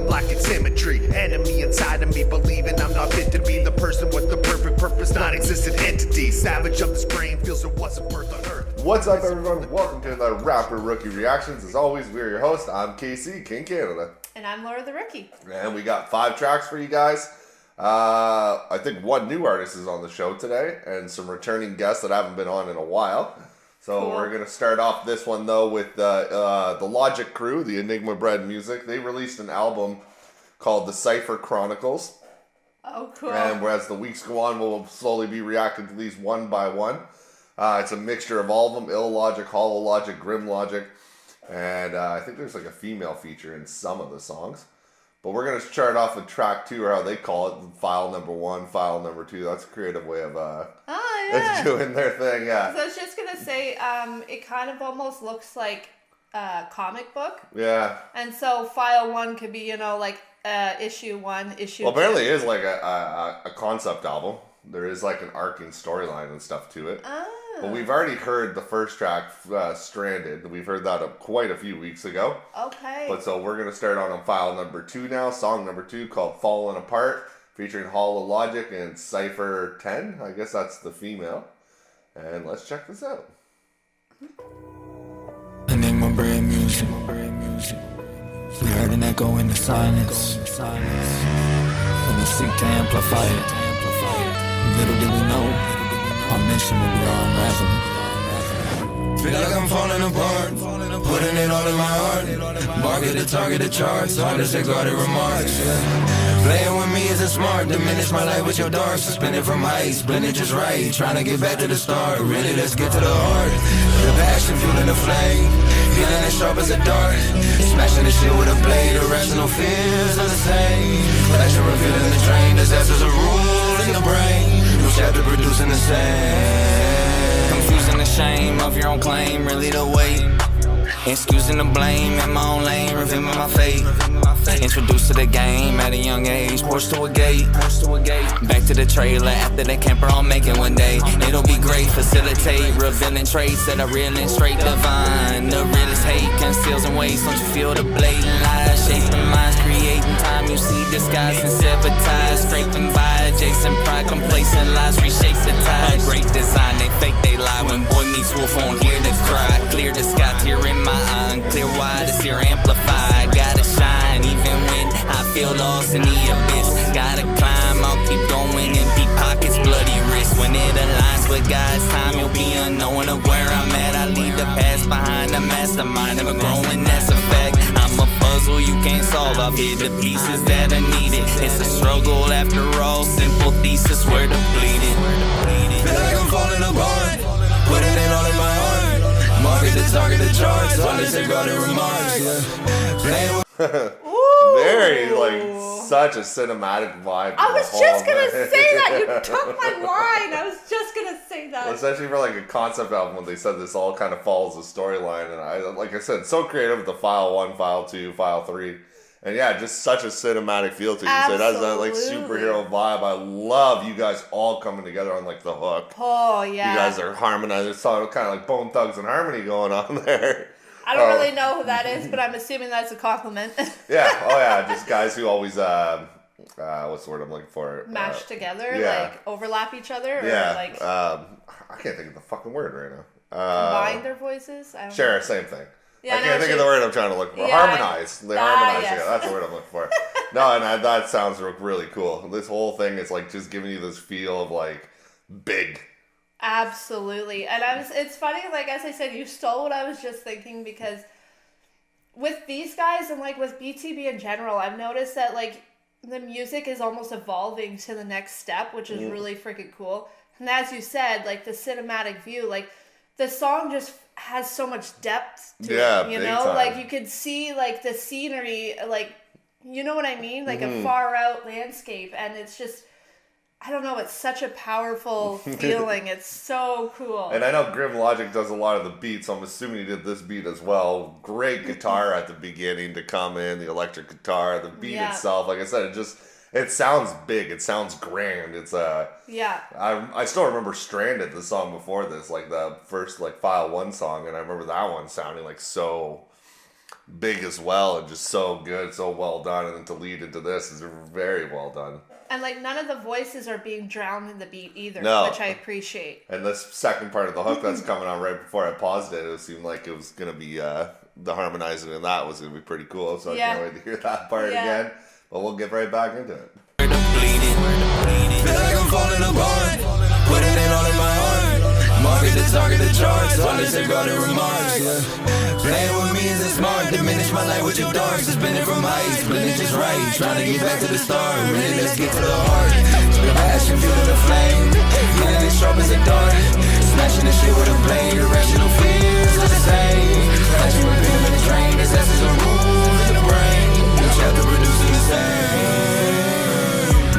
lacking symmetry. Enemy inside of me, believing I'm not fit to be the person with the perfect purpose, non-existent entity. Savage of this brain feels there wasn't birth on earth. What's up, everyone? Welcome to the Rapper Rookie Reactions. As always, we're your host. I'm KC, KingCanada. And I'm Laura the Rookie. And we got 5 tracks for you guys. I think one new artist is on the show today, and some returning guests that haven't been on in a while. So cool. We're going to start off this one, though, with the Logick crew, the Enigma Bread Music. They released an album called The Cypher Chronicles. Oh, cool. And as the weeks go on, we'll slowly be reacting to these one by one. It's a mixture of all of them: Illlogick, Logick, Logick, and I think there's like a female feature in some of the songs. But we're going to start off with track 2, or how they call it, file number 1, file number 2. That's a creative way of doing their thing, yeah. So I was just going to say, it kind of almost looks like a comic book. Yeah. And so file 1 could be, like issue 1, issue 2. Well, apparently it is like a concept album. There is like an arcing storyline and stuff to it. But we've already heard the first track, Stranded. We've heard that quite a few weeks ago. Okay. But so we're going to start on file number 2 now. Song number 2 called Falling Apart, featuring Logick and Cypher 10. I guess that's the female. And let's check this out. Enigma Bread Music. We heard an echo in the silence. And we seek to amplify it. Little did we know, our mission will be all unraveling. Feel like I'm falling apart, putting it all in my heart. Market to target the charts, artists they guarded remarks, yeah. Playing with me isn't smart, diminish my life with your darts. Suspended from heights, blended just right, trying to get back to the start. Really, let's get to the heart. The passion fueling the flame, feeling as sharp as a dart. Smashing the shit with a blade, irrational fears are the same. Flashing, revealing the drain, disasters are rule in the brain. New chapter producing the same. Confusing the shame of your own claim, really the weight. Excusing the blame in my own lane, revealing my fate. Introduced to the game at a young age, pushed to a gate. Back to the trailer after the camper I'll make it one day. It'll be great, facilitate, revealing traits that are real and straight divine. The realest hate conceals and waste, don't you feel the blatant lies? Shaping minds, creating time, you see disguise and sabotage. Scraping by adjacent pride, complacent lies, reshape the tide. Great design, they fake, they lie. When boy meets wolf on here to cry. Clear the sky, tear in my eye, unclear why this here amplified. Gotta shine, even when I feel lost in the abyss. Gotta climb, I'll keep going, empty pockets, bloody wrists. When it aligns with God's time, you'll be unknowing of where I'm at. I leave the past behind, the mastermind, never growing, that's a fact. I'm a puzzle you can't solve, I've hid the pieces that are needed. It's a struggle after all, simple thesis, we're depleted. Feel like I'm falling apart, putting it all in my heart. Market to target the charts, all this regarding remarks, yeah. Very, such a cinematic vibe. I was just going to say that. You took my line. I was just going to say that. Well, especially for a concept album, when they said this all kind of follows a storyline. And like I said, so creative with the file 1, file 2, file 3. And yeah, just such a cinematic feel to it. So it has that superhero vibe. I love you guys all coming together on the hook. Oh, yeah. You guys are harmonizing. It's kind of like Bone Thugs and Harmony going on there. I don't really know who that is, but I'm assuming that's a compliment. Yeah. Oh, yeah. Just guys who always, what's the word I'm looking for? Match together, yeah. Overlap each other? Or yeah. I can't think of the fucking word right now. Combine their voices? I don't know. Same thing. Yeah, I can't think of the word I'm trying to look for. Yeah, harmonize. They harmonize yes. together. That's the word I'm looking for. No, and that sounds really cool. This whole thing is just giving you this feel of big. Absolutely. And it's funny, as I said, you stole what I was just thinking, because with these guys and with BTB in general, I've noticed that the music is almost evolving to the next step, which is really freaking cool. And as you said, the cinematic view, the song just has so much depth to it, you know? Time. You could see the scenery, you know what I mean? A far out landscape, and it's just, I don't know, it's such a powerful feeling. It's so cool. And I know Logick does a lot of the beats, so I'm assuming he did this beat as well. Great guitar at the beginning to come in, the electric guitar, the beat itself. Like I said, it sounds big. It sounds grand. It's yeah. I still remember Stranded, the song before this, the first file 1 song, and I remember that one sounding so big as well and just so good, so well done. And then to lead into this is very well done. And like none of the voices are being drowned in the beat either, No. which I appreciate. And this second part of the hook that's coming on right before I paused it, it seemed like it was going to be the harmonizing in that was going to be pretty cool. So I can't wait to hear that part again. But we'll get right back into it. Feel like I'm falling apart. Put it in all in my heart. Market the target, the charts. All this about the remarks. Playing with me isn't smart. Diminish my life with your dark. Suspended from heights. Split it just right. Trying to get back to the start. Really, let's get to the heart. The passion, feeling the flame. Feeling as sharp as a dart. Smashing the shit with a blade. Irrational fears are the same. Flashing with venom in the drain. This essence of rules in the brain. The chapter producing the same.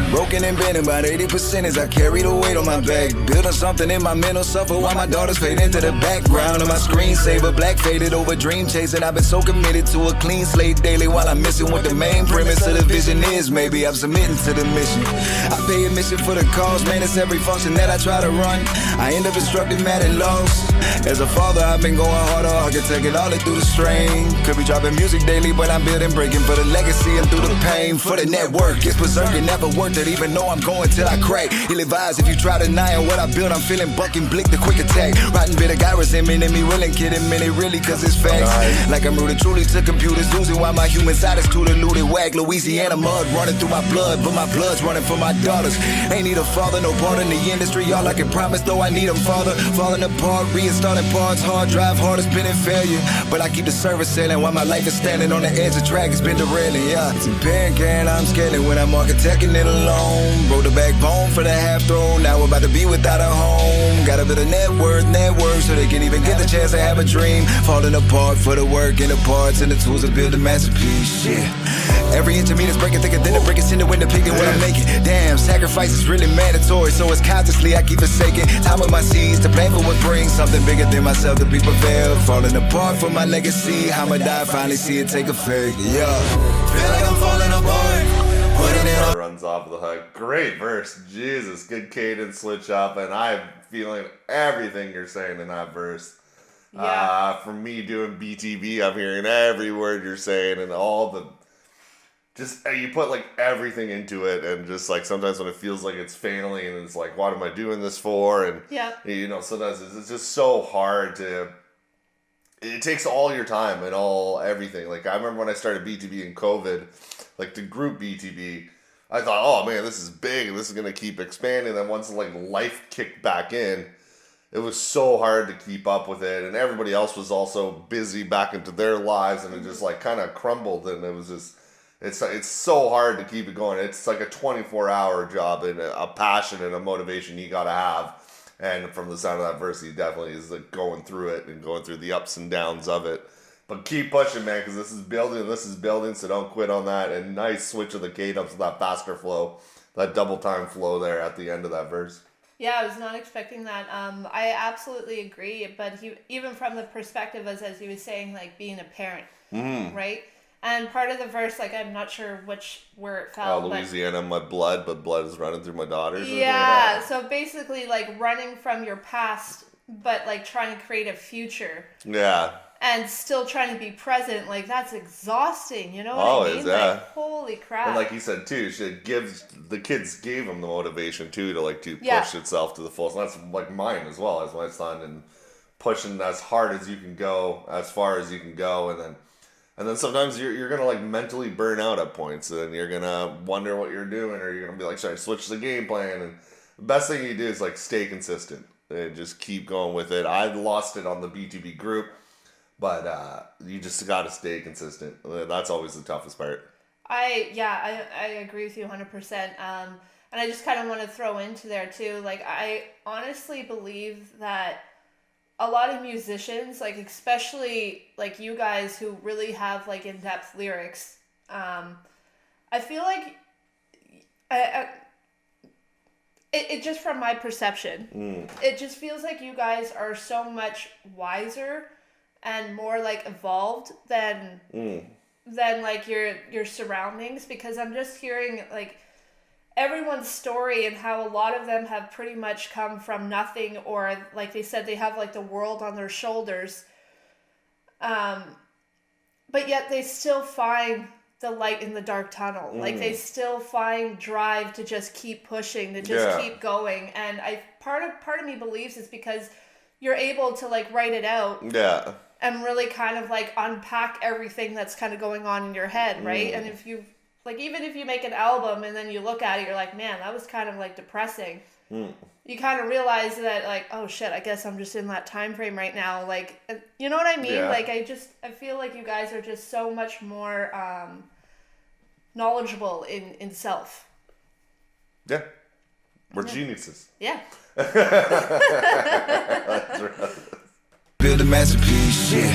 Broken and bending about 80% as I carry the weight on my back. Building something in my mental suffer while my daughters fade into the background of my screensaver. Black faded over dream chasing. I've been so committed to a clean slate daily while I'm missing what the main premise of the vision is. Maybe I'm submitting to the mission. I pay admission for the cause, man, it's every function that I try to run. I end up instructed, mad and lost. As a father, I've been going harder, architecting all it through the strain. Could be dropping music daily, but I'm building, breaking for the legacy and through the pain. For the network, it's berserking, never worth it, even though I'm going till I crack. Ill advised if you try denying what I built, I'm feeling bucking, blick the quick attack. Rotten bitter guy resentment in me, willing, kidding, minute really, cause it's facts. Like I'm rooted truly to computers, losing while my human side is too diluted. Wag Louisiana mud running through my blood, but my blood's running for my daughters. Ain't need a father, no part in the industry, all I can promise, though I need them, father. Falling apart, reinstalling parts, hard drive, hard, it's been in failure. But I keep the service sailing while my life is standing on the edge of track, it's been derailing, yeah. It's a can I'm scaling when I'm architecting it alone. Broke the backbone for the half throne, now we're about to be without a home. Got a bit of net worth, so they can even get the chance to have a dream. Falling apart for the work and the parts and the tools to build a masterpiece, yeah. Every inch of me is breaking thicker than the brick, it's in the window picking what I'm making. Damn, sacrifice is really mandatory, so it's consciously I keep forsaking. Time with my seeds to plan for what brings something bigger than myself to be prepared. Falling apart for my legacy, I'ma die, finally see it take effect, yeah. Feel like I'm falling apart. Runs off of the hook. Great verse. Jesus, good cadence switch up, and I'm feeling everything you're saying in that verse. Yeah. For me doing BTB, I'm hearing every word you're saying and all the. Just you put like everything into it, and just like sometimes when it feels like it's failing, and it's like, what am I doing this for? And you know, sometimes it's just so hard to. It takes all your time and everything. Like I remember when I started BTB in COVID, like the group BTB, I thought, oh man, this is big. This is gonna keep expanding. Then once like life kicked back in, it was so hard to keep up with it, and everybody else was also busy back into their lives, and it just like kind of crumbled, and it was just. It's so hard to keep it going. It's like a 24-hour job and a passion and a motivation you gotta have. And from the sound of that verse, he definitely is like going through it and going through the ups and downs of it. But keep pushing, man, because this is building, so don't quit on that. And nice switch of the cadence with that faster flow, that double time flow there at the end of that verse. Yeah, I was not expecting that. I absolutely agree. But even from the perspective as he was saying, like being a parent, right? And part of the verse, like, I'm not sure where it fell. Louisiana, my blood, but blood is running through my daughters. Yeah, so basically, like, running from your past, but, like, trying to create a future. Yeah. And still trying to be present, like, that's exhausting, you know what I mean? Yeah. Like, holy crap. And like you said, too, the kids gave him the motivation, too, to push itself to the fullest. And that's, like, mine as well, as my son, and pushing as hard as you can go, as far as you can go, and then sometimes you're going to like mentally burn out at points, and you're going to wonder what you're doing, or you're going to be like, should I switch the game plan? And the best thing you do is like stay consistent and just keep going with it. I lost it on the BTB group, but you just got to stay consistent. That's always the toughest part. I agree with you 100%. And I just kind of want to throw into there too, like I honestly believe that a lot of musicians, like especially like you guys who really have like in-depth lyrics, I feel like it just from my perception, it just feels like you guys are so much wiser and more like evolved than like your surroundings, because I'm just hearing like everyone's story and how a lot of them have pretty much come from nothing, or like they said, they have like the world on their shoulders. but yet they still find the light in the dark tunnel. Like they still find drive to just keep pushing, to just keep going. And part of me believes it's because you're able to like write it out. Yeah. And really kind of like unpack everything that's kind of going on in your head, right? And if you like, even if you make an album and then you look at it, you're like, man, that was kind of like depressing. You kind of realize that like, oh shit, I guess I'm just in that time frame right now. Like, you know what I mean? Yeah. Like, I feel like you guys are just so much more knowledgeable in self. Yeah. We're geniuses. Yeah. That's right. Build a masterpiece, yeah.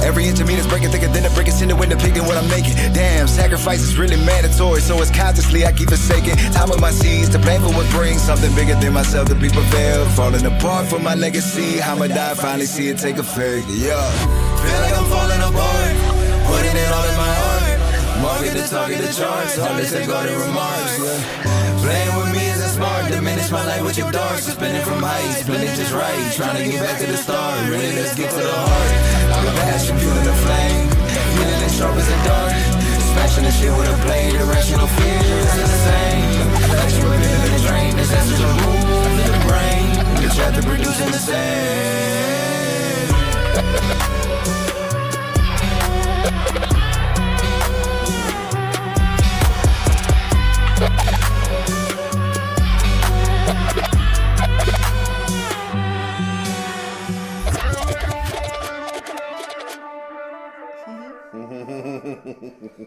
Every inch of me is breaking thicker than the breakers in the window, picking what I'm making. Damn, sacrifice is really mandatory, so it's consciously I keep forsaking. Time with my seeds to plan for what brings something bigger than myself to be prevailed. Falling apart for my legacy, I'ma die, finally see it take effect, yeah. Feel like I'm falling apart, putting it all in my heart. Market the target, the charts, hard to take all the remarks, yeah. Playing with me isn't smart, diminish my life with your darts. Suspending from heights, blending just right, trying to get back to the start. Really, let's get to the heart. I'm a passion, fueling the flame, feeling as sharp as a dart. Smashing the shit with a blade, irrational fears are the same. Action with in the drain, this essence of room in the brain. The chapter producing the same.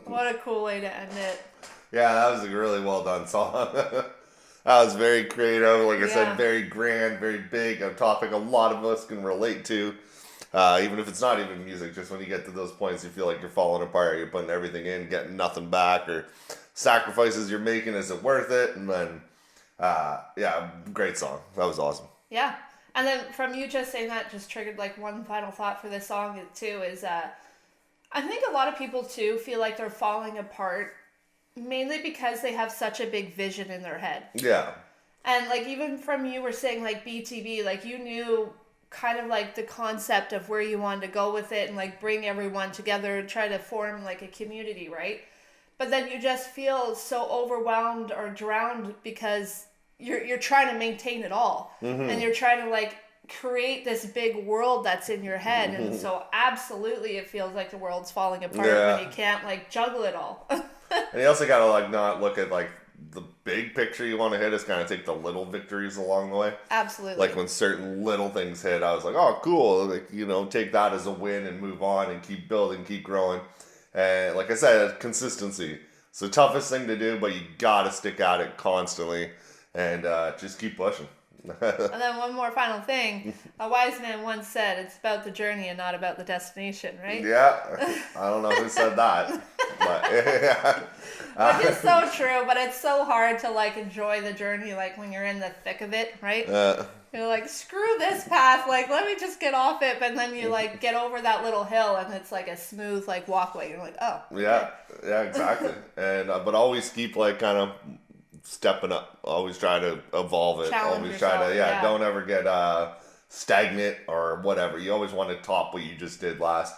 What a cool way to end it. Yeah, that was a really well done song. That was very creative. Like I said, very grand, very big. A topic a lot of us can relate to. Even if it's not even music, just when you get to those points, you feel like you're falling apart. You're putting everything in, getting nothing back, or sacrifices you're making. Is it worth it? And then, yeah, great song. That was awesome. Yeah. And then from you just saying that just triggered like one final thought for this song too is I think a lot of people too feel like they're falling apart mainly because they have such a big vision in their head. Yeah. And like even from you were saying like BTB, like you knew kind of like the concept of where you wanted to go with it and like bring everyone together and try to form like a community, right? But then you just feel so overwhelmed or drowned because you're trying to maintain it all. And you're trying to like create this big world that's in your head. And so absolutely it feels like the world's falling apart when you can't like juggle it all. And you also gotta like not look at like the big picture you want to hit, is kind of take the little victories along the way. Absolutely. Like when certain little things hit, I was like, oh cool, like, you know, take that as a win and move on and keep building, keep growing. And like I said, consistency. It's the toughest thing to do, but you gotta stick at it constantly and just keep pushing. And then one more final thing. A wise man once said, it's about the journey and not about the destination, right? Yeah. I don't know who said that. But yeah. Which is so true, but it's so hard to like enjoy the journey like when you're in the thick of it, right? You're like, screw this path, like let me just get off it, but then you like get over that little hill and it's like a smooth like walkway. You're like, oh. Yeah, yeah, exactly. And but always keep like kind of stepping up. Always try to evolve it. Challenge always yourself, try to don't ever get stagnant or whatever. You always want to top what you just did last.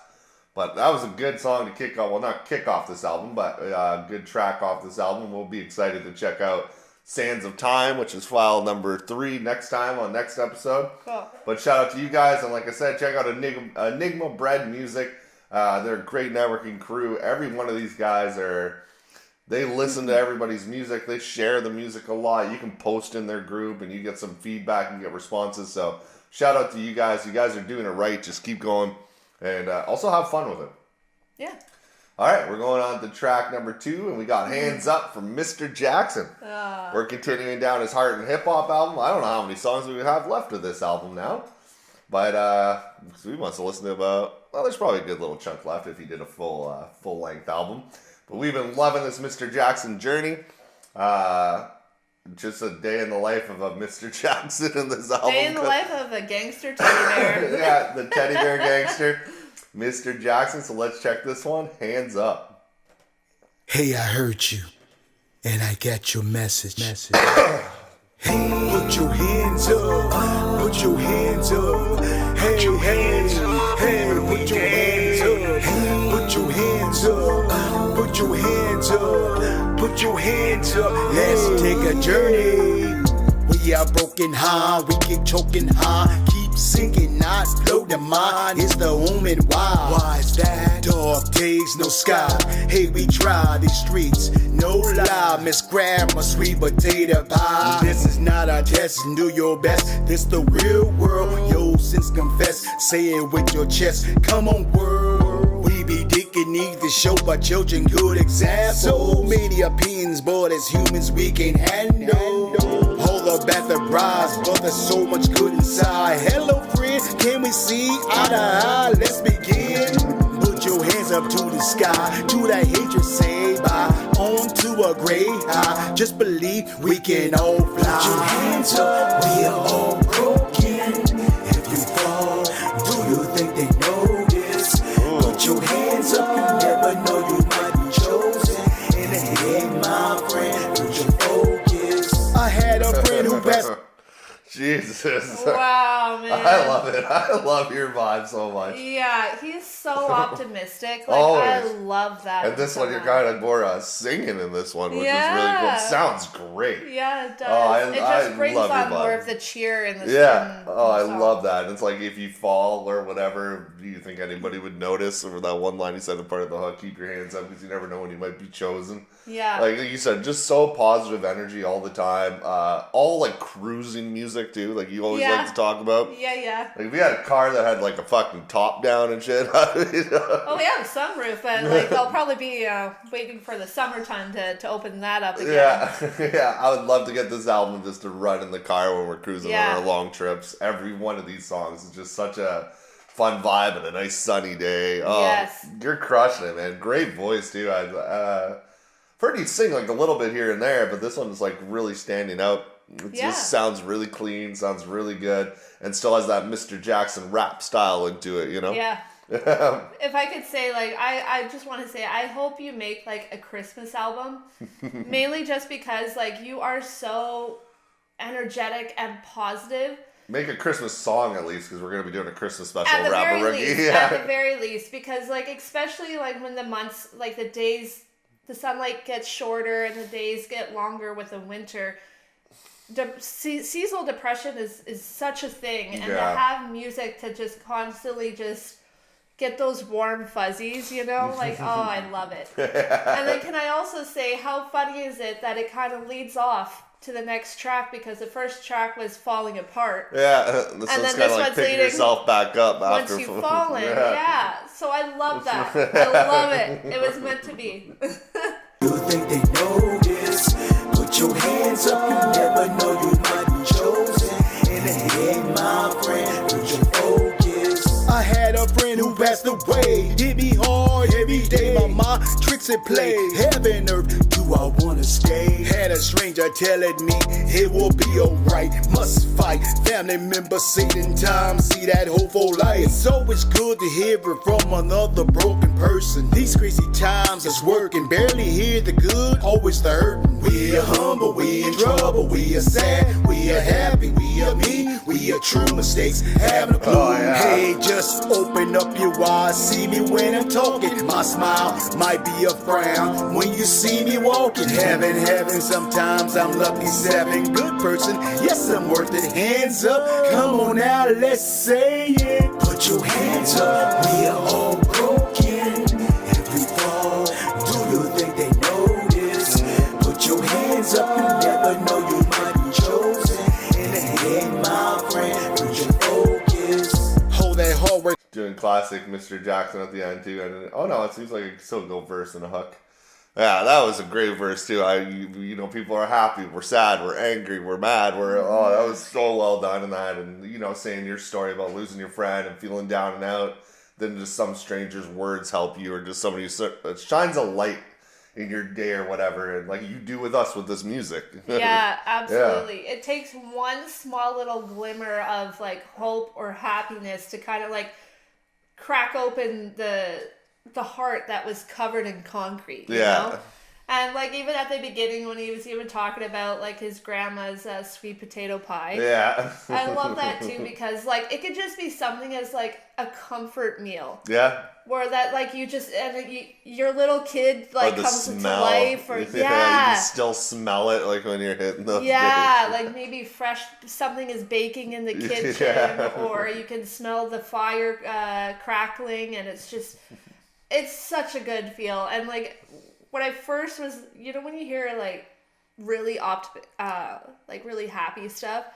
But that was a good song to kick off. Well, not kick off this album, but a good track off this album. We'll be excited to check out Sands of Time, which is file number 3 next time on next episode. Cool. But shout out to you guys, and like I said, check out Enigma Bread Music. They're a great networking crew. Every one of these guys they listen to everybody's music. They share the music a lot. You can post in their group and you get some feedback and get responses. So shout out to you guys. You guys are doing it right. Just keep going and also have fun with it. Yeah. All right, we're going on to track number 2, and we got Hands Up from Mr. Jackson. We're continuing down his Hart and Hip Hop album. I don't know how many songs we have left of this album now, but we must have listened to about, well, there's probably a good little chunk left if he did a full-length album. But we've been loving this Mr. Jackson journey. Just a day in the life of a Mr. Jackson in this album. Day in the life of a gangster teddy bear. Yeah, the teddy bear gangster, Mr. Jackson. So let's check this one. Hands Up. Hey, I heard you, and I got your message. Hey, put your hands up. Put your hands up. Hey, hey, hey, put your hands up. Put your hands put your hands up. Let's take a journey. We are broken high, we keep choking high. Keep sinking, not blow the mind. It's the omen, why is that? Dark days, no sky. Hey, we try these streets, no lie. Miss Grandma, sweet potato pie. This is not a test, do your best. This the real world, your sins confess. Say it with your chest, come on world. We be dicking, need to show our children good examples. So many opinions, but as humans we can't handle. Hold up at the rise, but there's so much good inside. Hello friend, can we see eye to eye? Let's begin. Put your hands up to the sky, to that hatred say bye. On to a great high, just believe we can all fly. Put your hands up, we are all broken. If you fall, do you think they know this? Put your hands up, you never know you might be chosen. In the head, my friend, put your focus. I had a friend who passed. Jesus. Wow, man. I love it. I love your vibe so much. Yeah, he's so optimistic. Like, Always. I love that. And this so one, you're much. kind of more singing in this one, which is really cool. It sounds great. Yeah, it does. Oh, it I just brings love your on more vibe. of the cheer and the Yeah. spin Oh, I song. love that. It's like if you fall or whatever, do you think anybody would notice? Or that one line he said in part of the hook, keep your hands up because you never know when you might be chosen. Yeah. Like you said, just so positive energy all the time. All like cruising music too, like you always like to talk about. Yeah. Like if we had a car that had like a fucking top down and shit. Oh, we have a sunroof, but like they'll probably be waiting for the summertime to open that up again. Yeah. I would love to get this album just to run in the car when we're cruising on our long trips. Every one of these songs is just such a fun vibe and a nice sunny day. Oh, Yes. You're crushing it, man. Great voice too. I've heard you sing like a little bit here and there, but this one is like really standing out. It just sounds really clean, sounds really good, and still has that Mr. Jackson rap style into it, you know? Yeah. If I could say, like, I just want to say, I hope you make, like, a Christmas album. Mainly just because, like, you are so energetic and positive. Make a Christmas song at least, because we're going to be doing a Christmas special. At the Rapper very Rookie. least. At the very least. Because, like, especially, like, when the months, like, the days, the sunlight gets shorter and the days get longer with the winter. Seasonal depression is such a thing, and to have music to just constantly just get those warm fuzzies, you know, like, oh, I love it. And then can I also say, how funny is it that it kind of leads off to the next track, because the first track was Falling Apart. Yeah, this and one's then kind this of like one's picking leading yourself back up once after you've fallen. Yeah, so I love that. I love it. It was meant to be. You think they know this? Put your hands up, you never know you might be chosen. In the head, my friend, put your focus. I had a friend who passed away. Hit me hard every day. My mind tricks and play. Heaven, earth, do I wanna stay? Had a stranger telling me it will be alright. Must fight. Family members saying time, see that hopeful light. It's always good to hear it from another broken person. These crazy times is working. Barely hear the good, always the hurting. We are humble, we in trouble, we are sad, we are happy, we are mean, we are true mistakes, having a clue. Hey, just open up your eyes, see me when I'm talking. My smile might be a frown when you see me walking. Heaven, sometimes I'm lucky, seven good person. Yes, I'm worth it. Hands up, come on now, let's say it. Put your hands up, we are all broken. If we fall, do you think they know this? Put your hands up, you never know you might be chosen. In the head, my friend, put your focus. Hold that hard work. Doing classic Mr. Jackson at the end too, and oh no, it seems like it could still go verse and a hook. Yeah, that was a great verse too. You know, people are happy, we're sad, we're angry, we're mad, that was so well done in that, and you know, saying your story about losing your friend and feeling down and out, then just some stranger's words help you, or just somebody who shines a light in your day or whatever, and like you do with us with this music. Yeah, absolutely. Yeah. It takes one small little glimmer of like hope or happiness to kind of like crack open the heart that was covered in concrete. You know? And like even at the beginning when he was even talking about like his grandma's sweet potato pie. Yeah. I love that too because like it could just be something as like a comfort meal. Yeah. Where that like you just and your little kid like comes into smell. life or You can still smell it like when you're hitting those. Yeah, like maybe fresh something is baking in the kitchen or you can smell the fire crackling and it's such a good feel. And like when I first was, you know, when you hear like really like really happy stuff,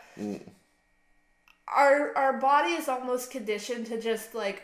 our body is almost conditioned to just like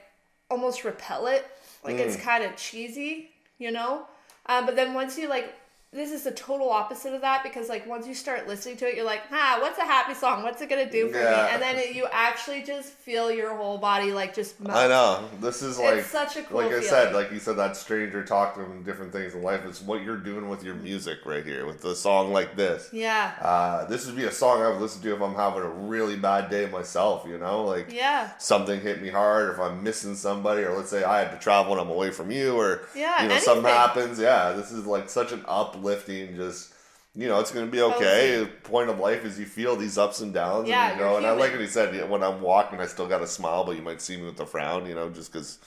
almost repel it. Like it's kind of cheesy, you know? But then once you like, this is the total opposite of that because like once you start listening to it, you're like, what's a happy song? What's it gonna do for me? And then you actually just feel your whole body like just melt. I know. This is like, it's such a cool like I feeling. said, like you said, that stranger talk to them different things in life. It's what you're doing with your music right here with a song like this. Yeah. This would be a song I would listen to if I'm having a really bad day myself, you know? Like something hit me hard, or if I'm missing somebody, or let's say I had to travel and I'm away from you, or you know, something happens. Yeah, this is like such an uplifting, just, you know, it's going to be okay. The point of life is you feel these ups and downs. Yeah, and, you know, and I like what he said, when I'm walking, I still got a smile, but you might see me with a frown, you know, just because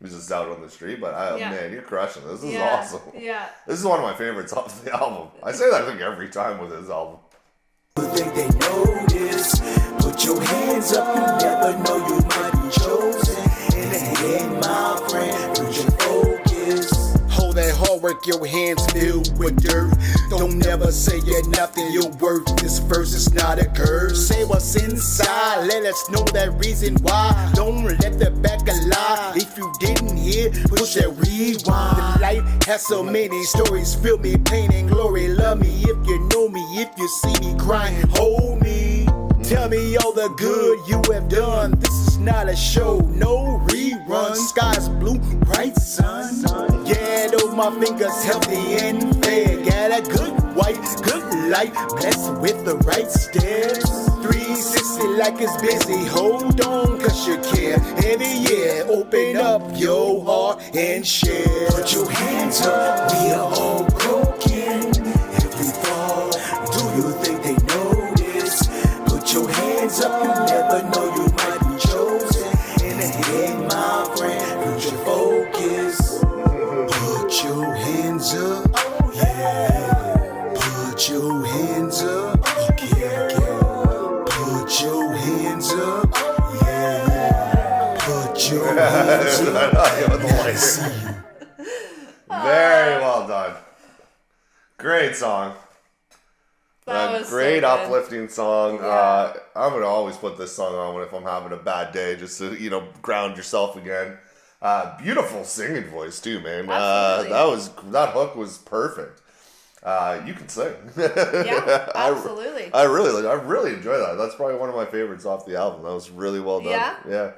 he's just out on the street. But, man, you're crushing this. This is awesome. Yeah. This is one of my favorites off the album. I say that, I think, every time with his album. You think they notice? Put your hands up, you never know you might be chosen. In the head, my friend, put your focus. Hold that hard work, your hands filled with dirt. Don't ever say you're nothing, you're worth. This verse is not a curse. Say what's inside, let us know that reason why. Don't let the back a lie. If you didn't hear, push that rewind. The life has so many stories, fill me pain and glory. Love me if you know me, if you see me crying, hold me. Tell me all the good you have done. This is not a show, no rerun. Sky's blue, bright sun. Yeah, though my fingers healthy and fair. Got a good wife, good life, blessed with the right steps. 360 like it's busy, hold on cause you care. Every year, open up your heart and share. Put your hands up, we are all broken. If we fall, do you think they notice? Put your hands up, you never know you might be chosen. In the head, my friend, put your focus. Put your hands up, yeah. Put your hands up, yeah. Put your hands up, yeah. Put your hands up. Very well done. Great song. That was great so good. uplifting song. Yeah. I'm gonna always put this song on if I'm having a bad day, just to, you know, ground yourself again. Beautiful singing voice too, man. Absolutely. That hook was perfect. You can sing. Yeah, absolutely. I really enjoy that. That's probably one of my favorites off the album. That was really well done. Yeah.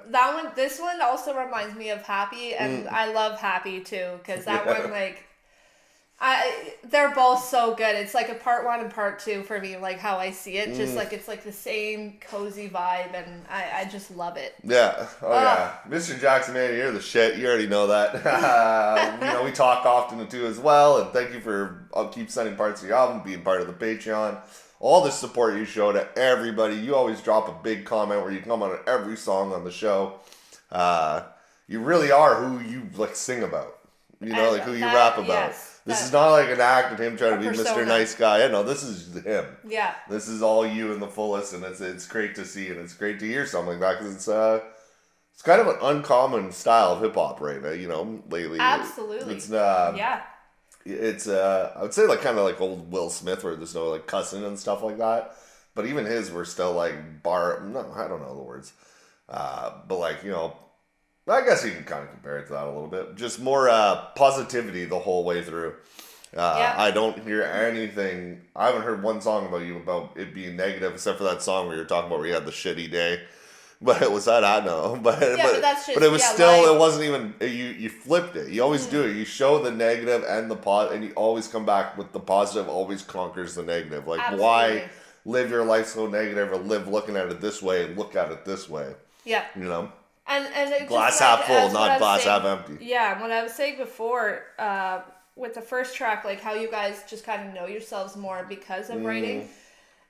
This one also reminds me of Happy, and I love Happy too, because that one, like, they're both so good. It's like a part one and part two for me, like how I see it. Just like it's like the same cozy vibe, and I just love it. Yeah. Yeah. Mr. Jackson, man, you're the shit. You already know that. You know, we talk often too as well, and thank you for keep sending parts of your album, being part of the Patreon. All the support you show to everybody. You always drop a big comment where you come on every song on the show. You really are who you like sing about. You know, like who you rap about. Yes. This is not like an act of him trying to be persona. Mr. Nice Guy. Yeah, no, this is him. Yeah. This is all you in the fullest, and it's great to see, and it's great to hear something like that, because it's kind of an uncommon style of hip hop right now, you know, lately. Absolutely. It's It's I would say like kind of like old Will Smith, where there's no like cussing and stuff like that, but even his were still like I don't know the words, but like, you know, I guess you can kind of compare it to that a little bit. Just more positivity the whole way through. I don't hear anything. I haven't heard one song about you about it being negative, except for that song where you were talking about where you had the shitty day. But it was that, I know. But that's just, but it was still, life. It wasn't even, you flipped it. You always do it. You show the negative and the and you always come back with the positive, always conquers the negative. Like, Absolutely. Why live your life so negative, or live looking at it this way and look at it this way? Yeah. You know? And Glass just like, half full, as what I not was glass saying- half empty. Yeah, what I was saying before, with the first track, like how you guys just kind of know yourselves more because of writing.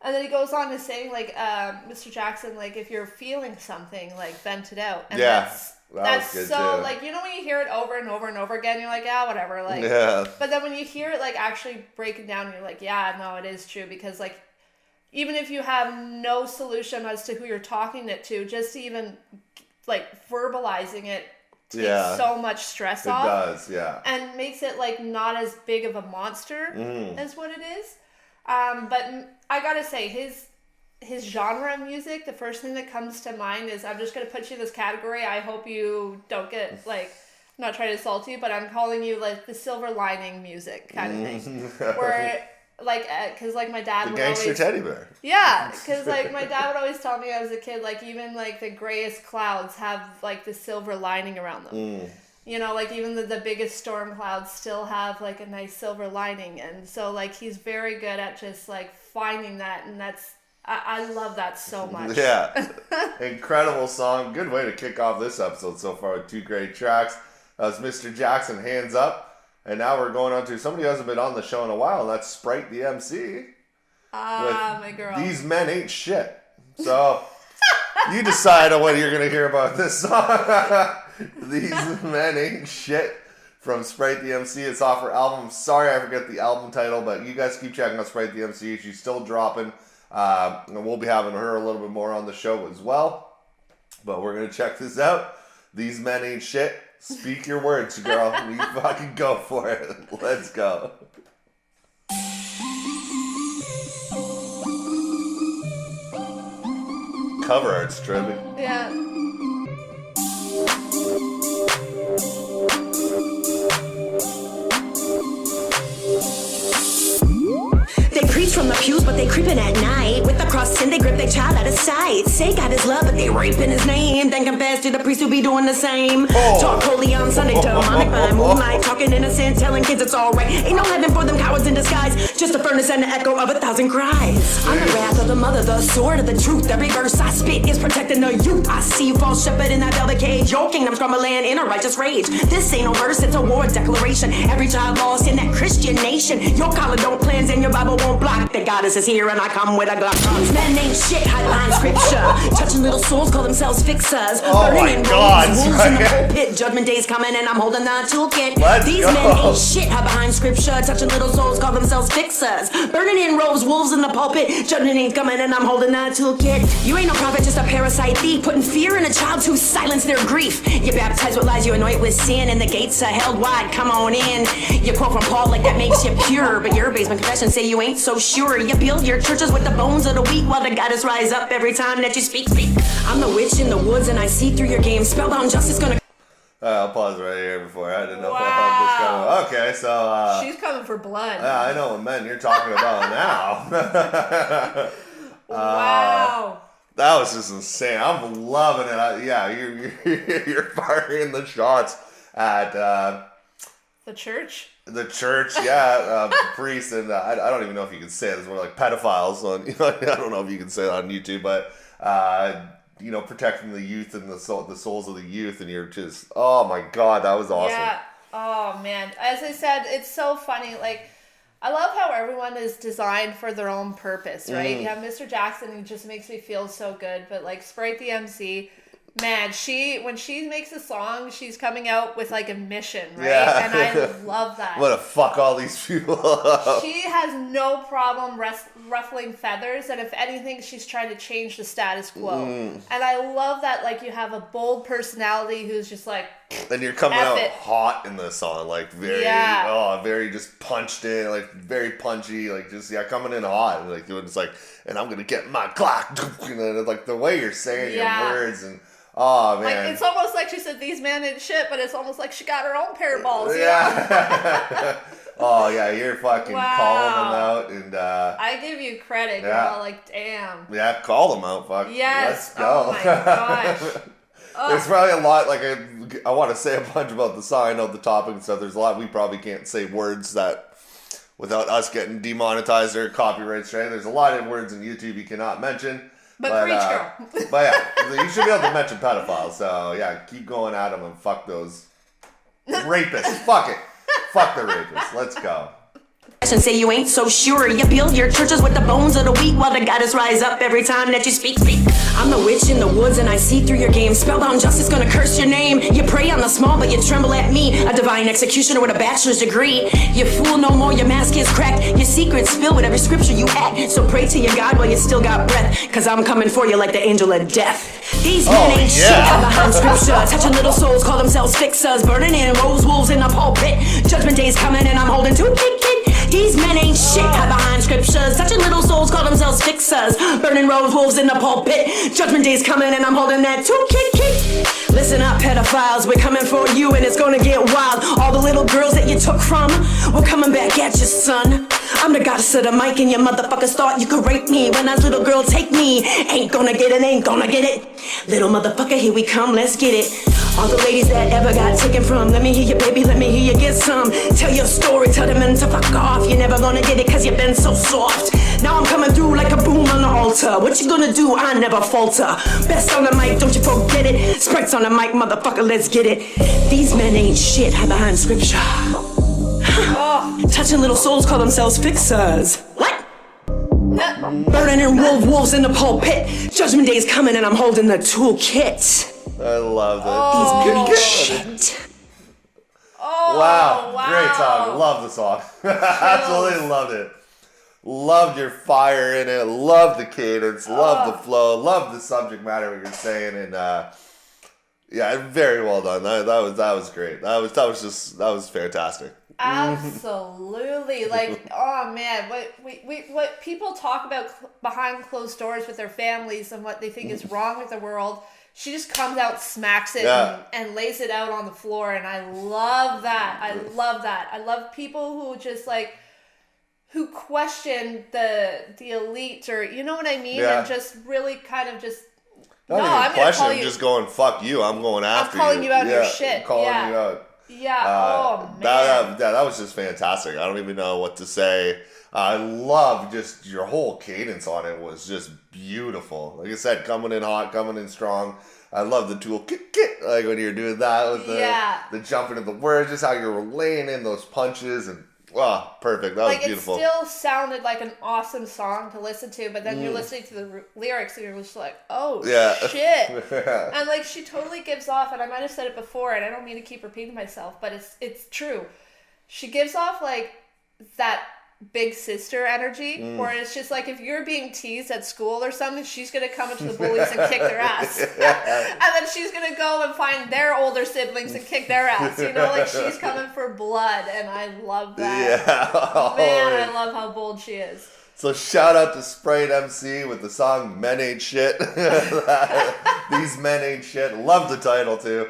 And then he goes on to saying, like, Mr. Jackson, like, if you're feeling something, like, vent it out. And that's good so, too. like, you know when you hear it over and over and over again, you're like, yeah, whatever. Like, But then when you hear it, like, actually break it down, you're like, yeah, no, it is true. Because, like, even if you have no solution as to who you're talking it to, just even, like, verbalizing it takes so much stress off. It does, yeah. And makes it, like, not as big of a monster as what it is. But I gotta say, his genre of music, the first thing that comes to mind is, I'm just gonna put you in this category. I hope you don't get, like, I'm not trying to insult you, but I'm calling you, like, the silver lining music kind of thing. Where, like, because, like, my dad would gangster always... teddy bear. Yeah, because, like, my dad would always tell me as a kid, like, even, like, the grayest clouds have, like, the silver lining around them. You know, like, even the biggest storm clouds still have, like, a nice silver lining. And so, like, he's very good at just, like, finding that. And that's, I love that so much. Yeah. Incredible song. Good way to kick off this episode so far with 2 great tracks. That was Mr. Jackson, Hands Up. And now we're going on to somebody who hasn't been on the show in a while, and that's Spryte the MC. My girl. These Men Ain't Shit. So, you decide on what you're going to hear about this song. These Men Ain't Shit from Spryte the MC. It's off her album. Sorry I forget the album title, but you guys keep checking out Spryte the MC. She's still dropping. And we'll be having her a little bit more on the show as well. But we're going to check this out. These Men Ain't Shit. Speak your words, girl. You fucking go for it. Let's go. Cover art's trippy. Yeah. They preach from the pews, but they creeping at night. With the cross and they grip their child out of sight. Say God is love, but they raping his name. Then confess to the priest who be doing the same. Talk holy on Sunday, demonic by moonlight. Talking innocent, telling kids it's alright. Ain't no heaven for them cowards in disguise. Just a furnace and the echo of 1,000 cries. I'm the wrath of the mother, the sword of the truth. Every verse I spit is protecting the youth. I see you false shepherd in that velvet cage. Your kingdom's crumbling in a righteous rage. This ain't no verse, it's a war declaration. Every child lost in that Christian nation. Your collar don't cleanse and your Bible won't block. The goddess is here and I come with a Glock. These men ain't shit, hide behind scripture. Touching little souls, call themselves fixers. Oh my God, wolves in the pulpit. Judgment day's coming and I'm holding the toolkit. These men ain't shit, hide behind scripture. Touching little souls, call themselves fixers. Burning in robes, wolves in the pulpit. Judgment day's coming and I'm holding the toolkit. You ain't no prophet, just a parasite thief. Putting fear in a child to silence their grief. You baptize with lies, you anoint with sin. And the gates are held wide, come on in. You quote from Paul like that makes you pure. But your basement confessions say you ain't so sure. You build your churches with the bones of the weak while the goddess rise up every time that you speak. I'm the witch in the woods and I see through your game. Spellbound justice gonna... I'll pause right here before. I didn't know how this going. Okay, so... she's coming for blood. Yeah, I know what men you're talking about now. Wow. That was just insane. I'm loving it. You're firing the shots at... The church? The church, priest, and I don't even know if you can say it. It's more like pedophiles on. I don't know if you can say that on YouTube, but protecting the youth and the souls of the youth, and you're just, oh my God, that was awesome. Yeah. Oh man, as I said, it's so funny. Like, I love how everyone is designed for their own purpose, right? You have Mr. Jackson, who just makes me feel so good, but like Spryte the MC. Man, when she makes a song, she's coming out with like a mission, right? Yeah. And I love that. I'm gonna fuck all these people up. She has no problem ruffling feathers, and if anything, she's trying to change the status quo. And I love that, like, you have a bold personality who's just like, and you're coming out hot in the song, like very just punched in, like very punchy, like just coming in hot, and like doing this, like, and I'm gonna get my Glock, and then, like the way you're saying your words and. Oh man! Like, it's almost like she said these men ain't shit, but it's almost like she got her own pair of balls. Yeah. Oh yeah, you're fucking calling them out, and I give you credit, girl. Like, damn. Yeah, call them out, fuck. Yes. Let's go. Oh my gosh. There's probably a lot. Like I want to say a bunch about the song. I know the topic and stuff. There's a lot we probably can't say words that without us getting demonetized or copyright straight. There's a lot of words in YouTube you cannot mention. But preach, girl. But yeah, you should be able to mention pedophiles. So yeah, keep going at them and fuck those rapists. Fuck it. Fuck the rapists. Let's go. And say you ain't so sure. You build your churches with the bones of the weak while the goddess rise up every time that you speak. I'm the witch in the woods and I see through your game. Spellbound justice gonna curse your name. You pray on the small but you tremble at me. A divine executioner with a bachelor's degree. You fool no more, your mask is cracked. Your secrets spill with every scripture you act. So pray to your God while you still got breath. Cause I'm coming for you like the angel of death. These men ain't shit behind scripture. Touching little souls, call themselves fixers. Burning in rose wolves in the pulpit. Judgment day's coming and I'm holding two kid. These men ain't shit behind scriptures. Touching little souls, call themselves fixers. Burning rose wolves in the pulpit. Judgment day's coming and I'm holding that two kid. Listen up, pedophiles, we're coming for you and it's gonna get wild. All the little girls that you took from, we're coming back at you, son. I'm the goddess of the mic and your motherfuckers thought you could rape me. When that little girl take me, ain't gonna get it, ain't gonna get it. Little motherfucker, here we come, let's get it. All the ladies that ever got taken from, let me hear you, baby, let me hear you get some. Tell your story, tell them men to fuck off. You're never gonna get it cause you've been so soft. Now I'm coming through like a boom on the altar. What you gonna do? I never falter. Best on the mic, don't you forget it. Spryte's on the mic, motherfucker, let's get it. These men ain't shit behind scripture. Touching little souls call themselves fixers. What? Burning in wolves in the pulpit. Judgment day is coming and I'm holding the toolkit. I love it. These men ain't shit. Wow. Great song. Love the song. Absolutely loved it. Loved your fire in it. Loved the cadence. Loved the flow. Loved the subject matter what you're saying. And yeah, very well done. That was great. That was fantastic. Absolutely. Like, oh man, what people talk about behind closed doors with their families and what they think is wrong with the world. She just comes out, smacks it, and lays it out on the floor, and I love that. I love that. I love people who just like, who question the elite, or you know what I mean, and just really kind of just. I'm gonna call you. Just going, fuck you. I'm going after you. I'm calling you out your shit. I'm calling you out. Yeah. Oh man. That was just fantastic. I don't even know what to say. I love just your whole cadence on it was just beautiful. Like I said, coming in hot, coming in strong. I love the tool kick, like when you're doing that with the jumping of the words, just how you're laying in those punches and perfect. That was beautiful. It still sounded like an awesome song to listen to, but then you're listening to the lyrics and you're just like, oh shit. And like she totally gives off, and I might have said it before, and I don't mean to keep repeating myself, but it's true. She gives off like that big sister energy, where it's just like if you're being teased at school or something, she's gonna come up to the bullies and kick their ass. And then she's gonna go and find their older siblings and kick their ass, you know, like she's coming for blood, and I love that. Man, I love how bold she is. So shout out to Spryte MC with the song Men Ain't Shit. These men ain't shit. Love the title too.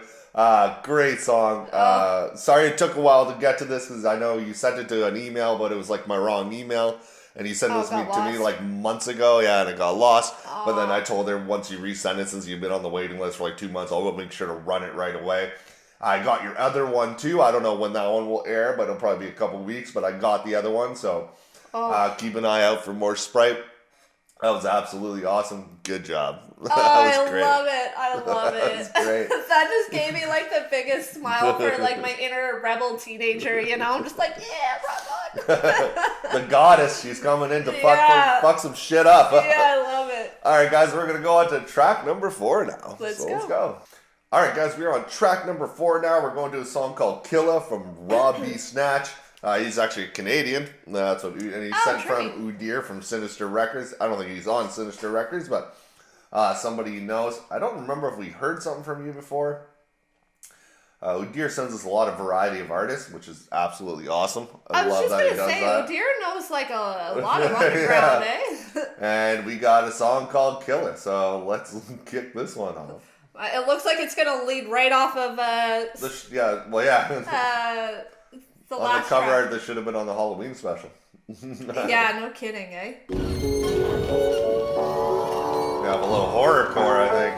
Great song. Sorry it took a while to get to this because I know you sent it to an email, but it was like my wrong email. And you sent this to me like months ago. Yeah, and it got lost. But then I told her once you resend it, since you've been on the waiting list for like 2 months, I'll make sure to run it right away. I got your other one too. I don't know when that one will air, but it'll probably be a couple weeks. But I got the other one, so keep an eye out for more Spryte. That was absolutely awesome. Good job. I love it. I love it. That was great. That just gave me like the biggest smile for like my inner rebel teenager, you know? I'm just like, yeah, run on. The goddess, she's coming in to fuck some shit up. Yeah, I love it. All right, guys, we're going to go on to track number 4 now. Let's go. All right, guys, we are on track number 4 now. We're going to a song called Killa from Robbie Snatch. He's actually Canadian. That's what, and he's sent from Udir from Sinister Records. I don't think he's on Sinister Records, but somebody he knows. I don't remember if we heard something from you before. Udir sends us a lot of variety of artists, which is absolutely awesome. I love that he does that. Udir knows like a lot of underground, eh? And we got a song called Killa, so let's kick this one off. It looks like it's gonna lead right off of on the cover art that should have been on the Halloween special. Yeah, no kidding, eh? We have a little horrorcore, I think.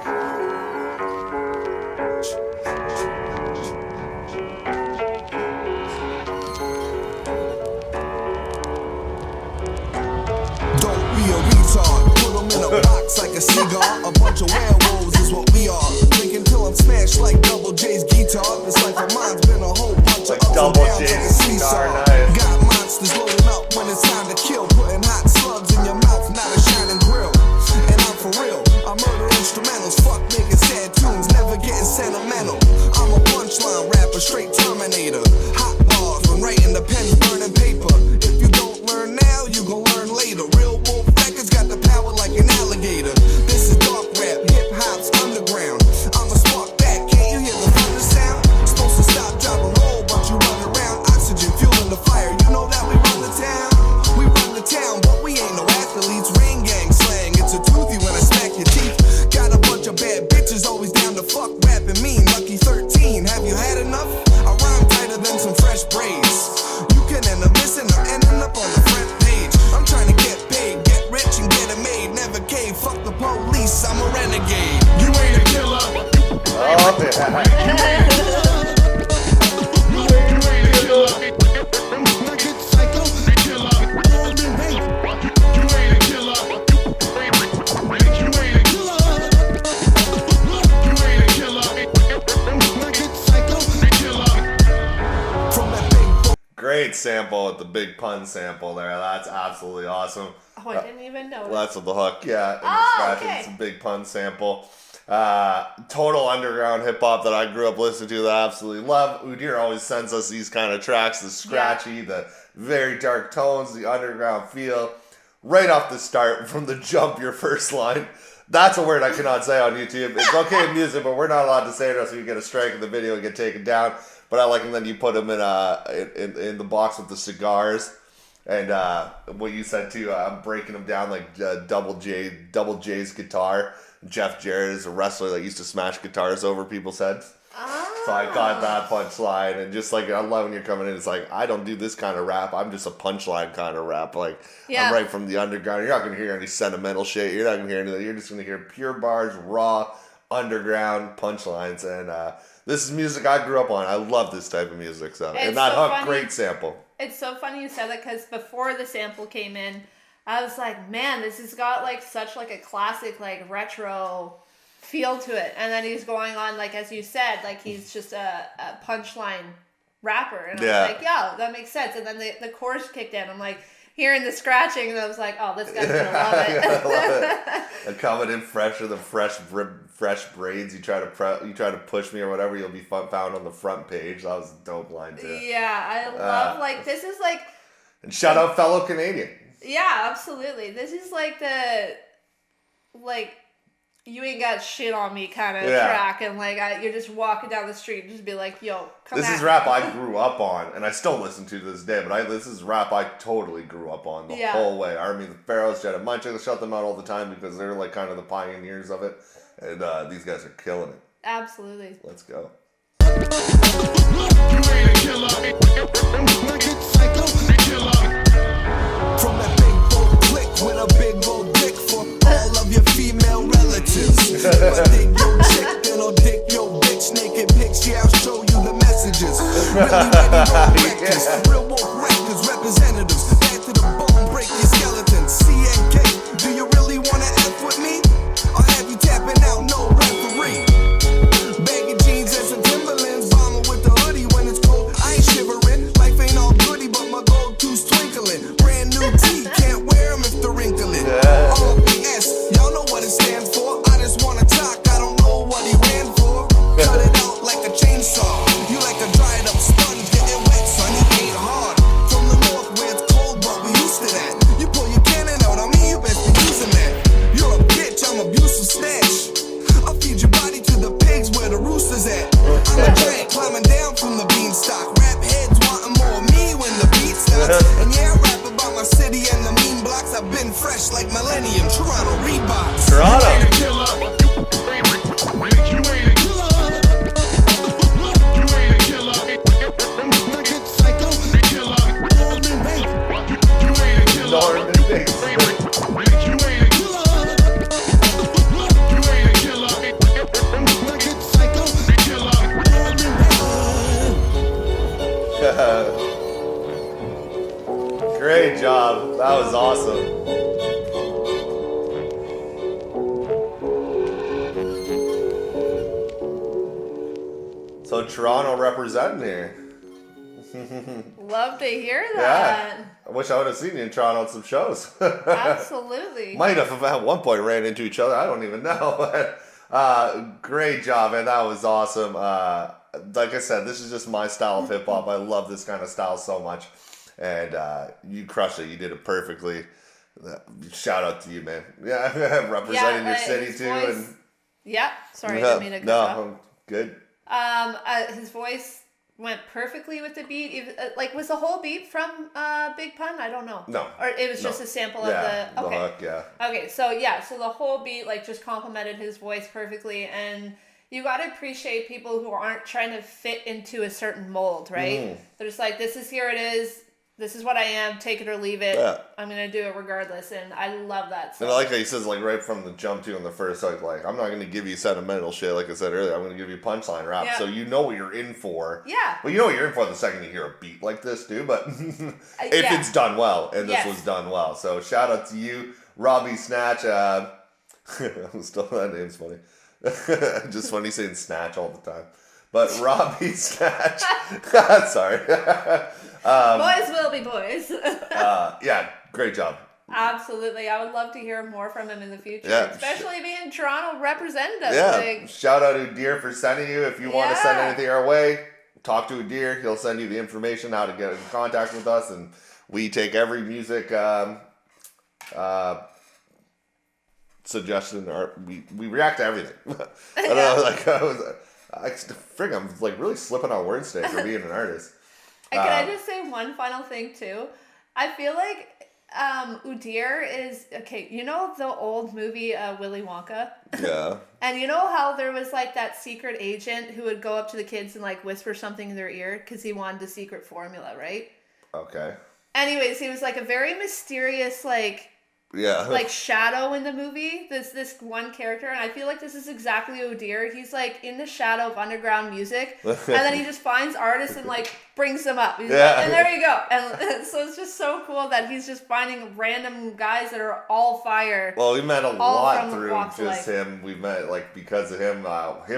Don't be a retard. Put them in a box like a cigar. A bunch of werewolves is what we are. Drinking till I'm smashed like Double J's guitar. This life of mine's been a whole bunch Put your Like ups and double downs J's like a seesaw. guitar, nice. Got monsters loading up when it's time to kill. Putting hot slugs in your mouth, not a shining grill. And I'm for real, I murder instrumentals. Fuck making sad tunes, never getting sentimental. I'm a punchline rapper, straight Terminator. Hot bars when writing the pen's burning paper. If you don't learn now, you gon' learn later. Real wolf records got the power like an alligator. This is dark rap, hip hop's underground. I'm a spark back, can't you hear the thunder sound? Supposed to stop, drop, and roll, but you run around. Oxygen, fueling the fire, you know that we run the town. We run the town, but we ain't no athletes. Ring gang slang, it's a toothy when I smack your teeth. Got a bunch of bad bitches always down to fuck, rapping mean. Lucky 13, have you had enough? I rhyme tighter than some fresh braids. You can end up missing or ending up on the front page. I'm trying to get paid, get rich and get it made. Never cave, fuck the police, I'm a renegade. You ain't a killer. Oh, yeah. Great sample with the big pun sample there. That's absolutely awesome. Oh, I didn't even know. That's with the hook, yeah. And the Oh, scratch, okay. it's a big pun sample. Total underground hip hop that I grew up listening to that I absolutely love. Udir always sends us these kind of tracks, the scratchy, the very dark tones, the underground feel. Right off the start, from the jump, your first line. That's a word I cannot say on YouTube. It's okay in music, but we're not allowed to say it, or else we get a strike in the video and get taken down. But I like them. Then you put them in the box with the cigars, and what you said too. I'm breaking them down like Double J's guitar. Jeff Jarrett is a wrestler that used to smash guitars over people's heads. So I got that punchline, and just like I love when you're coming in. It's like I don't do this kind of rap. I'm just a punchline kind of rap. Like I'm right from the underground. You're not gonna hear any sentimental shit. You're not gonna hear anything. You're just gonna hear pure bars, raw underground punchlines, and this is music I grew up on. I love this type of music. So and that so hook, funny. great sample. It's so funny you said that because before the sample came in, I was like, man, this has got like such like a classic like retro feel to it. And then he's going on like as you said, like he's just a punchline rapper, and I was like, yo, that makes sense. And then the chorus kicked in. I'm like hearing the scratching, and I was like, oh, this guy's gonna love it. Yeah, I love it. And coming in fresh with the fresh braids. You try to push me or whatever, you'll be found on the front page. That was a dope line too. Yeah, I love like this is like. And shout out fellow Canadian. Yeah, absolutely. This is like the you ain't got shit on me kind of track, and like you're just walking down the street and just be like, yo, come This at is me. rap I grew up on, and I still listen to this day, but this is rap I totally grew up on the whole way. I mean, the Pharaohs, Jedi Mind Trick, I shout them out all the time because they're like kind of the pioneers of it, and these guys are killing it. Absolutely. Let's go. From that big bold click with a big old dick for all of your female relatives. If I dig your chick, then I'll dick your bitch. Naked pics, yeah, I'll show you the messages. Really records, real woke records, representatives. Back to the bone, break your skeleton. CNK, do you really wanna F with me? Or have you tapping out, no referee? Baggy jeans and some Timberlands, bomber with the hoodie when it's cold. I ain't shivering, life ain't all goody, but my gold tooth's twinkling. Brand new teeth, can't wear them if they're wrinkling. RPS, y'all know what it stands for. I just wanna talk, I don't know what he ran for. Cut it out like a chainsaw. You like a dried up sponge getting wet, son, you ain't hard. From the north where it's cold, but we used to that. You pull your cannon out on me, you best be using that. You're a bitch, I'm abusive Snatch. I'll feed your body to the pigs where the rooster's at. I'm a giant climbing down from the beanstalk. Rap heads wanting more of me when the beat starts. And yeah, I rap about my city and the mean blocks. I've been fresh like Millennium, Toronto Reeboks. Toronto. You ain't a killer. You ain't a killer. You ain't a killer. Like a psycho. Killer. Northern Bank. You ain't a killer. Northern Bank. You ain't a killer. You ain't a killer. Like a psycho. Killer. Northern Bank. Great job. That was awesome. So Toronto representing here. Love to hear that. Yeah. I wish I would have seen you in Toronto at some shows. Absolutely. Might have at one point ran into each other. I don't even know. Great job, man. That was awesome. Like I said, this is just my style of hip hop. I love this kind of style so much. And you crushed it. You did it perfectly. Shout out to you, man. Yeah, representing your city too. And yeah, sorry, I didn't mean to cut no, good. His voice went perfectly with the beat. Like, was the whole beat from Big Pun? I don't know. No. Or it was just a sample of the... Okay. The hook, yeah. Okay, so the whole beat, like, just complemented his voice perfectly, and you gotta appreciate people who aren't trying to fit into a certain mold, right? They're just like, here it is, this is what I am, take it or leave it. Yeah. I'm gonna do it regardless, and I love that. And I like how he says, like, right from the jump too in the first, like, I'm not gonna give you sentimental shit, like I said earlier. I'm gonna give you punchline rap, so you know what you're in for. Yeah. Well, you know what you're in for the second you hear a beat like this, too. But if it's done well, and this was done well, so shout out to you, Robbie Snatch. Still, that name's funny. Just funny saying Snatch all the time. But Robbie Snatch, sorry. Boys will be boys. Yeah, great job. Absolutely. I would love to hear more from him in the future, especially being Toronto representative. Yeah, like, shout out to Udir for sending you. If you want to send anything our way, talk to Udir. He'll send you the information how to get in contact with us, and we take every music suggestion, or we react to everything. I don't know, like I'm like really slipping on words today for being an artist. And can I just say one final thing too? I feel like Udir is okay. You know the old movie Willy Wonka? Yeah. And you know how there was like that secret agent who would go up to the kids and like whisper something in their ear because he wanted the secret formula, right? Okay. Anyways, he was like a very mysterious like shadow in the movie, this one character, and I feel like this is exactly Udir. He's like in the shadow of underground music, and then he just finds artists and like brings them up. He's like, and there you go. And so it's just so cool that he's just finding random guys that are all fire. Well, we met a lot through just him. We met like because of him,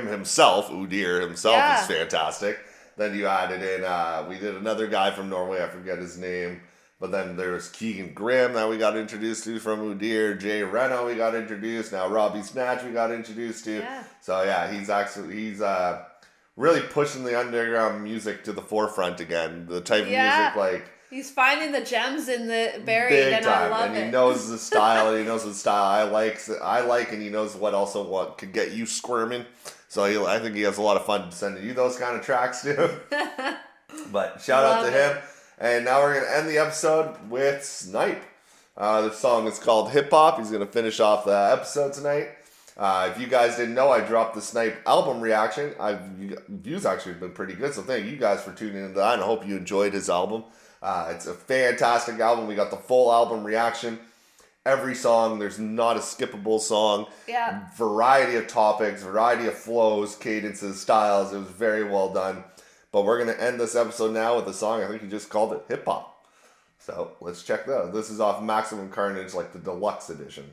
himself, Udir himself is fantastic. Then you added in, we did another guy from Norway, I forget his name. But then there's Keegan Grimm that we got introduced to from Udir. Jay Reno we got introduced. Now Robbie Snatch we got introduced to. Yeah. So yeah, he's really pushing the underground music to the forefront again. The type of music like... He's finding the gems in the buried, and I love it. And he knows the style, and he knows the style I like, and he knows what could get you squirming. So I think he has a lot of fun sending you those kind of tracks too. But shout out to him. And now we're going to end the episode with Snype. The song is called Hip Hop. He's going to finish off the episode tonight. If you guys didn't know, I dropped the Snype album reaction. Views actually have been pretty good, so thank you guys for tuning into that, and I hope you enjoyed his album. It's a fantastic album. We got the full album reaction. Every song, there's not a skippable song. Yeah. Variety of topics, variety of flows, cadences, styles. It was very well done. But we're going to end this episode now with a song, I think he just called it Hip Hop. So let's check that out. This is off Maximum Carnage, like the deluxe edition.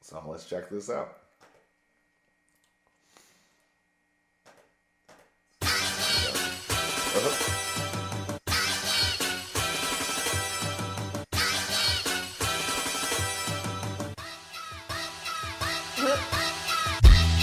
So let's check this out.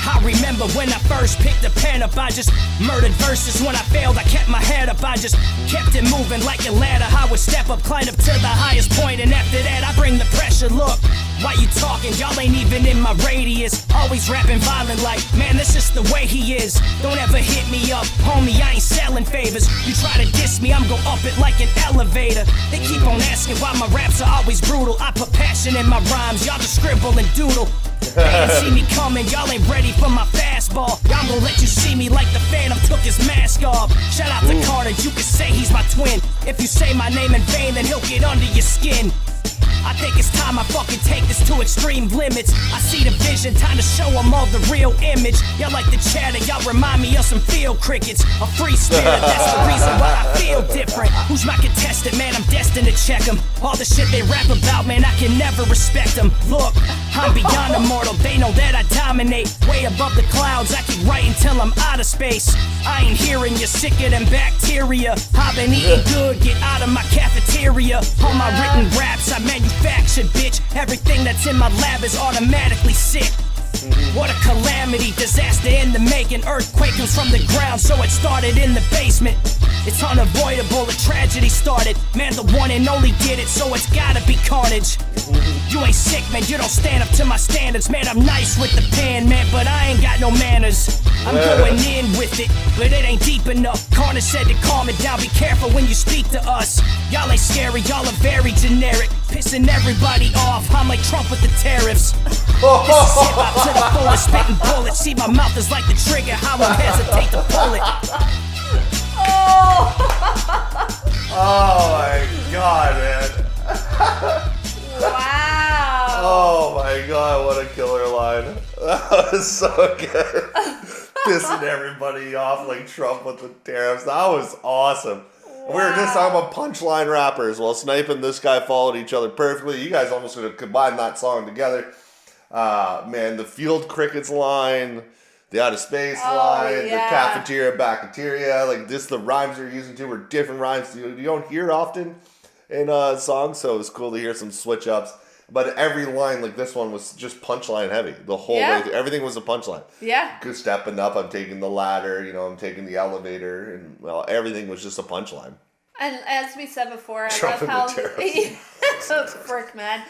I remember when I first picked the pen up, I just murdered verses. When I failed, I kept my head up, I just kept it moving like a ladder. I would step up, climb up to the highest point, and after that I bring the pressure. Look, why you talking? Y'all ain't even in my radius. Always rapping violent like, man, that's just the way he is. Don't ever hit me up, homie, I ain't selling favors. You try to diss me, I'm gon' up it like an elevator. They keep on asking why my raps are always brutal. I put passion in my rhymes, y'all just scribble and doodle. They ain't see me coming, y'all ain't ready for my fastball. Y'all gon' let you see me like the Phantom took his mask off. Shout out to Carter, you can say he's my twin. If you say my name in vain, then he'll get under your skin. I think it's time I fucking take this to extreme limits. I see the vision, time to show them all the real image. Y'all like the chatter, y'all remind me of some field crickets. A free spirit, that's the reason why I feel different. Who's my contestant, man? I'm destined to check them. All the shit they rap about, man, I can never respect them. Look, I'm beyond immortal, they know that I dominate. Way above the clouds, I keep writing till I'm out of space. I ain't hearing you, sicker than bacteria. I've been eating good, get out of my cafeteria. All my written raps I manufactured, bitch. Everything that's in my lab is automatically sick. What a calamity, disaster in the making. Earthquake comes from the ground, so it started in the basement. It's unavoidable, a tragedy started. Man, the one and only did it, so it's gotta be carnage. You ain't sick, man, you don't stand up to my standards. Man, I'm nice with the pen, man, but I ain't got no manners. I'm going in with it, but it ain't deep enough. Carnage said to calm it down, be careful when you speak to us. Y'all ain't scary, y'all are very generic. Pissing everybody off, I'm like Trump with the tariffs. This is hip-hop to the fullest, spitting bullets. See, my mouth is like the trigger, I won't hesitate to pull it. Oh my god, man. Wow. Oh my god, what a killer line. That was so good. Pissing everybody off like Trump with the tariffs. That was awesome. Wow. We were just talking about punchline rappers. Well, Snype and this guy followed each other perfectly. You guys almost could have combined that song together. Man, the field crickets line, the out of space line, yeah. the cafeteria, bacteria, like this, the rhymes they're using too were different rhymes. You don't hear it often in songs, so it was cool to hear some switch ups. But every line, like this one, was just punchline heavy the whole way through. Everything was a punchline. Yeah. Good stepping up, I'm taking the ladder, I'm taking the elevator, and well, everything was just a punchline. And as we said before, I Trump love how the frick, man.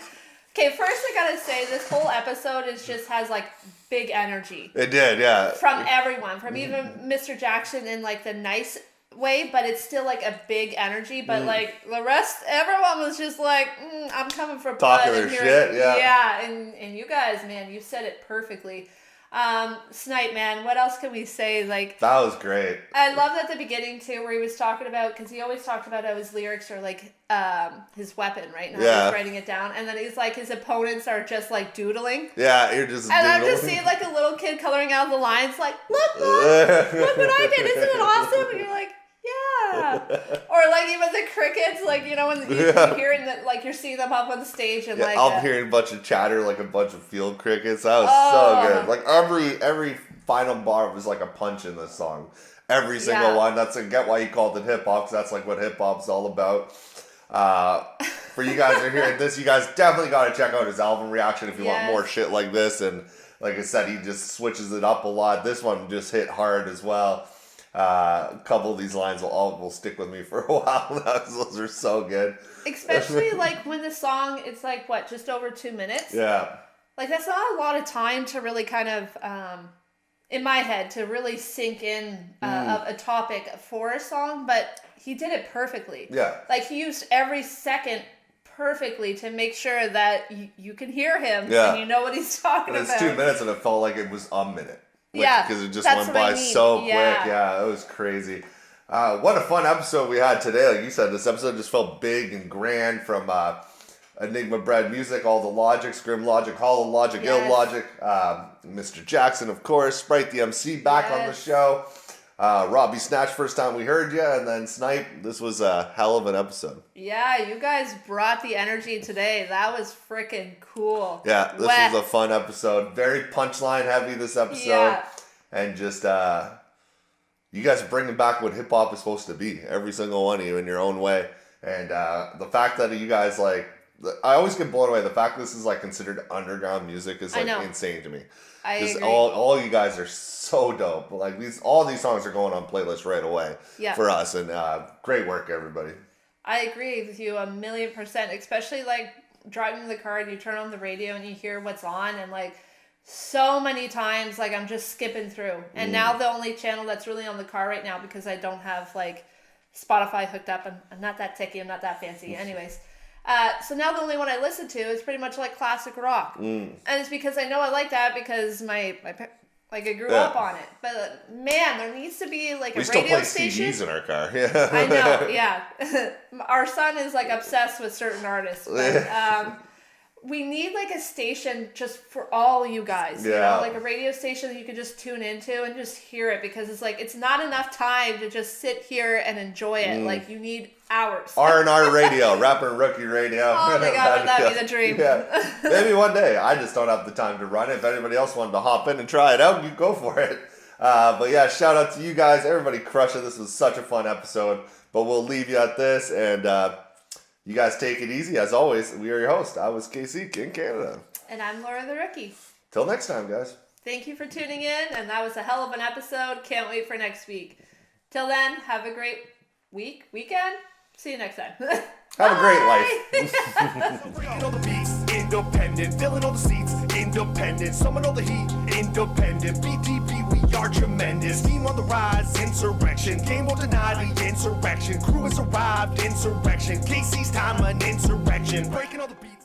Okay, first I gotta say this whole episode just has like big energy. It did, yeah. From everyone, from even Mr. Jackson in like the nice way, but it's still like a big energy. But like the rest, everyone was just like, I'm coming for blood. Talking their shit, yeah. Yeah, and you guys, man, you said it perfectly. Snype, man, what else can we say? Like, that was great. I loved at the beginning too, where he was talking about, because he always talked about how his lyrics are like his weapon, right? Now he's writing it down, and then he's like, his opponents are just like doodling. Yeah, you're just. And doodling. I'm just seeing like a little kid coloring out the lines, like, look what I did! Isn't it awesome? And you're like, yeah. Or like even the crickets, like when you're hearing that, like you're seeing them up on the stage, and like I'm hearing a bunch of chatter, like a bunch of field crickets. That was so good. Like every final bar was like a punch in this song. Every single one. That's I get why he called it hip hop, because that's like what hip hop's all about. For you guys who are hearing this, you guys definitely got to check out his album reaction if you want more shit like this. And like I said, he just switches it up a lot. This one just hit hard as well. A couple of these lines will stick with me for a while. Those are so good. Especially like when the song, it's like what, just over 2 minutes? Yeah. Like that's not a lot of time to really kind of, in my head, to really sink in a topic for a song, but he did it perfectly. Yeah. Like he used every second perfectly to make sure that you can hear him and you know what he's talking about. And it's 2 minutes and it felt like it was a minute. Because it just went by so quick. Yeah, it was crazy. What a fun episode we had today. Like you said, this episode just felt big and grand, from Enigma Bread Music, all the Logics, GrimLogic, HoloLogic, Illlogic, Mr. Jackson, of course, Spryte the MC back on the show. Robbie Snatch, first time we heard you, and then Snype. This was a hell of an episode. Yeah, you guys brought the energy today. That was freaking cool. Yeah, this was a fun episode. Very punchline heavy this episode. Yeah. And just, you guys are bringing back what hip hop is supposed to be. Every single one of you in your own way. And the fact that you guys I always get blown away. The fact that this is like considered underground music is like insane to me. I agree. All you guys are so dope. Like all these songs are going on playlists right away for us, and great work, everybody. I agree with you 1,000,000%. Especially like driving the car and you turn on the radio and you hear what's on, and like so many times like I'm just skipping through. And now the only channel that's really on the car right now, because I don't have like Spotify hooked up. I'm not that techie. I'm not that fancy. Anyways. So now the only one I listen to is pretty much like classic rock. And it's because I know I like that because my Like I grew up on it, but man, there needs to be like a We still radio play station. CDs in our car. Yeah. I know, yeah. Our son is like obsessed with certain artists, but we need like a station just for all you guys. You know, like a radio station that you can just tune into and just hear it, because it's like it's not enough time to just sit here and enjoy it. Like you need hours. R&R radio, rapper and rookie radio. Oh my god, would that be the dream? Yeah. Maybe one day. I just don't have the time to run it. If anybody else wanted to hop in and try it out, you go for it. But yeah, shout out to you guys. Everybody crush it. This was such a fun episode. But we'll leave you at this, and you guys take it easy. As always, we are your host. I was KC, KingCanada. And I'm Laura the Rookie. Till next time, guys. Thank you for tuning in, and that was a hell of an episode. Can't wait for next week. Till then, have a great weekend. See you next time. Have a great life. Breaking all the beats, independent. Filling all the seats, independent. Summon all the heat, independent. BTB, we are tremendous. Team on the rise, insurrection. Game will deny the insurrection. Crew has arrived, insurrection. KC's time, an insurrection. Breaking all the beats.